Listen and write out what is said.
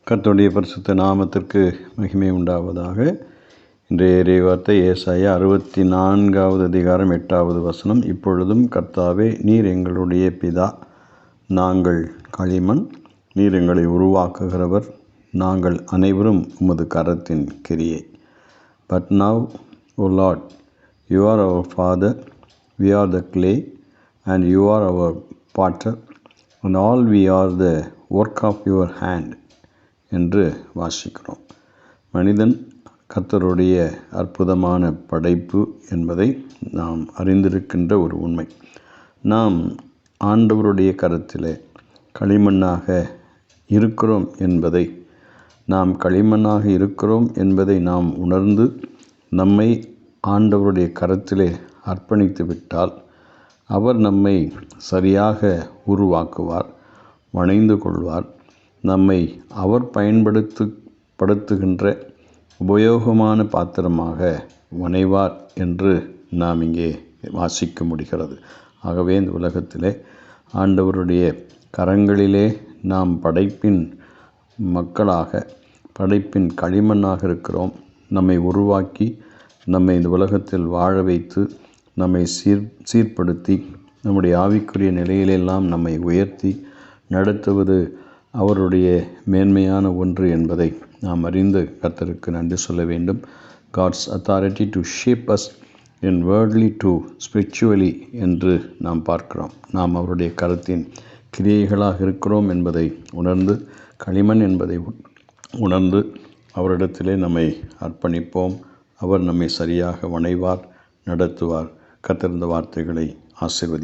கர்த்தருடைய பரிசுத்த நாமத்திற்கு மகிமை உண்டாவதாக. இன்றைய இறைவார்த்தை ஏசாயா 64வது அதிகாரம் 8வது வசனம். இப்பொழுதும் கர்த்தாவே, நீர் எங்களுடைய பிதா, நாங்கள் களிமண், நீர் எங்களை உருவாக்குகிறவர், நாங்கள் அனைவரும் உமது கரத்தின் கிரியை. But now, O Lord, you are our Father, we are the clay, and you are our potter, and all we are the work of your hand என்று வாசிக்கிறோம். மனிதன் கர்த்தருடைய அற்புதமான படைப்பு என்பதை நாம் அறிந்திருக்கின்ற ஒரு உண்மை. நாம் ஆண்டவருடைய கரத்திலே களிமண்ணாக இருக்கிறோம் என்பதை நாம் உணர்ந்து நம்மை ஆண்டவருடைய கரத்திலே அர்ப்பணித்து விட்டால் அவர் நம்மை சரியாக உருவாக்குவார், வணைந்து கொள்வார், நம்மை அவர் பயன்படுத்துகின்ற உபயோகமான பாத்திரமாக வணைவார் என்று நாம் இங்கே வாசிக்க முடிகிறது. ஆகவே இந்த உலகத்திலே ஆண்டவருடைய கரங்களிலே நாம் படைப்பின் மக்களாக, படைப்பின் களிமண்ணாக இருக்கிறோம். நம்மை உருவாக்கி நம்மை இந்த உலகத்தில் வாழ வைத்து நம்மை சீர்படுத்தி நம்முடைய ஆவிக்குரிய நிலையிலெல்லாம் நம்மை உயர்த்தி நடத்துவது அவருடைய மேன்மையான ஒன்று என்பதை நாம் அறிந்து கர்த்தருக்கு நன்றி சொல்ல வேண்டும். God's authority to shape us in worldly to spiritually என்று நாம் பார்க்கிறோம். நாம் அவருடைய கரத்தின் கிரியைகளாக இருக்கிறோம் என்பதை உணர்ந்து, களிமண் என்பதை உணர்ந்து அவரிடத்திலே நம்மை அர்ப்பணிப்போம். அவர் நம்மை சரியாக வணைவார், நடத்துவார். கர்த்தர் இந்த வார்த்தைகளை ஆசீர்வதிப்பார்.